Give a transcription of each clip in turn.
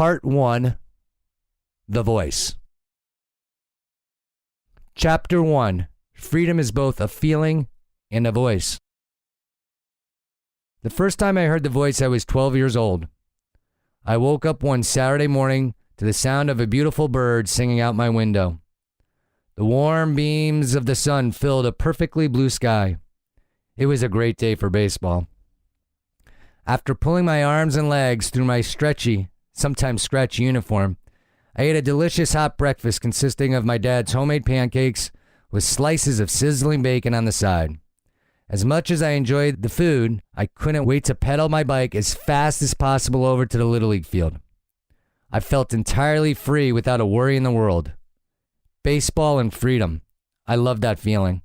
Part 1, The Voice. Chapter 1, Freedom is both a feeling and a voice. The first time I heard the voice, I was 12 years old. I woke up one Saturday morning to the sound of a beautiful bird singing out my window. The warm beams of the sun filled a perfectly blue sky. It was a great day for baseball. After pulling my arms and legs through my stretchy, sometimes scratchy uniform, I ate a delicious hot breakfast consisting of my dad's homemade pancakes with slices of sizzling bacon on the side. As much as I enjoyed the food, I couldn't wait to pedal my bike as fast as possible over to the Little League field. I felt entirely free without a worry in the world. Baseball and freedom. I loved that feeling.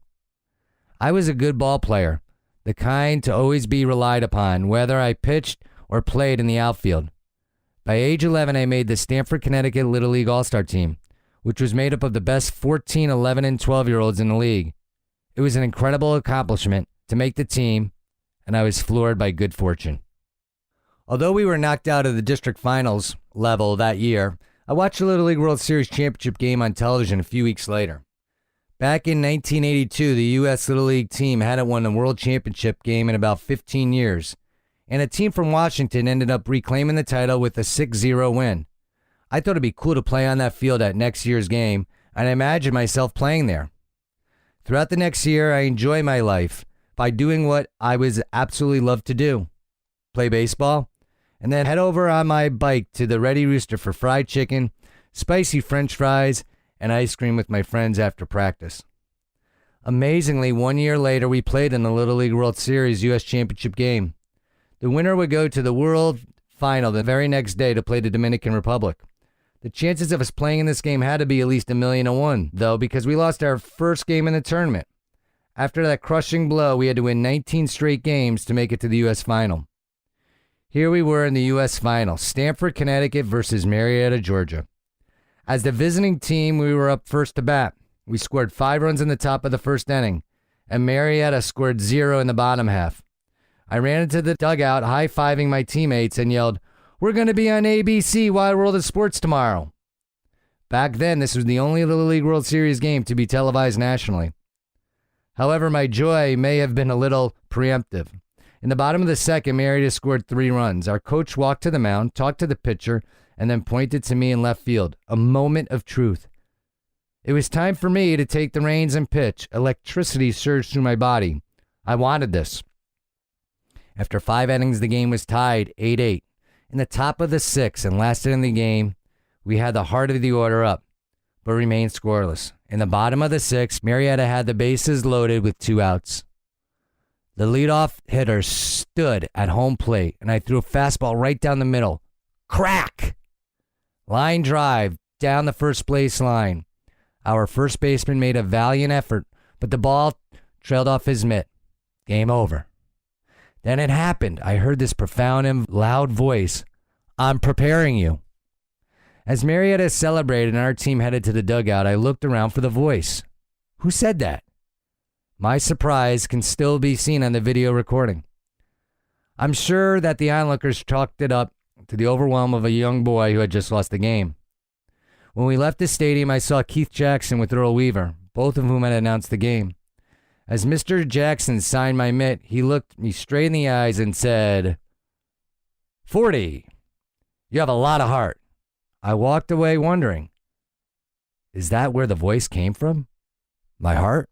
I was a good ball player, the kind to always be relied upon, whether I pitched or played in the outfield. By age 11, I made the Stamford, Connecticut Little League All-Star team, which was made up of the best 14, 11, and 12-year-olds in the league. It was an incredible accomplishment to make the team, and I was floored by good fortune. Although we were knocked out of the district finals level that year, I watched the Little League World Series championship game on television a few weeks later. Back in 1982, the U.S. Little League team hadn't won the World Championship game in about 15 years, and a team from Washington ended up reclaiming the title with a 6-0 win. I thought it'd be cool to play on that field at next year's game, and I imagined myself playing there. Throughout the next year, I enjoyed my life by doing what I was absolutely loved to do, play baseball, and then head over on my bike to the Ready Rooster for fried chicken, spicy French fries, and ice cream with my friends after practice. Amazingly, 1 year later, we played in the Little League World Series U.S. Championship game. The winner would go to the World Final the very next day to play the Dominican Republic. The chances of us playing in this game had to be at least 1,000,000 to 1, though, because we lost our first game in the tournament. After that crushing blow, we had to win 19 straight games to make it to the U.S. Final. Here we were in the U.S. Final, Stamford, Connecticut versus Marietta, Georgia. As the visiting team, we were up first to bat. We scored 5 runs in the top of the first inning, and Marietta scored 0 in the bottom half. I ran into the dugout, high-fiving my teammates, and yelled, "We're going to be on ABC Wide World of Sports tomorrow." Back then, this was the only Little League World Series game to be televised nationally. However, my joy may have been a little preemptive. In the bottom of the second, Marietta scored 3 runs. Our coach walked to the mound, talked to the pitcher, and then pointed to me in left field. A moment of truth. It was time for me to take the reins and pitch. Electricity surged through my body. I wanted this. After 5 innings, the game was tied 8-8. In the top of the 6th and last inning of the game, we had the heart of the order up, but remained scoreless. In the bottom of the 6th, Marietta had the bases loaded with 2 outs. The leadoff hitter stood at home plate, and I threw a fastball right down the middle. Crack! Line drive down the first base line. Our first baseman made a valiant effort, but the ball trailed off his mitt. Game over. Then it happened. I heard this profound and loud voice. "I'm preparing you." As Marietta celebrated and our team headed to the dugout, I looked around for the voice. Who said that? My surprise can still be seen on the video recording. I'm sure that the onlookers chalked it up to the overwhelm of a young boy who had just lost the game. When we left the stadium, I saw Keith Jackson with Earl Weaver, both of whom had announced the game. As Mr. Jackson signed my mitt, he looked me straight in the eyes and said, "Forte, you have a lot of heart." I walked away wondering, is that where the voice came from? My heart?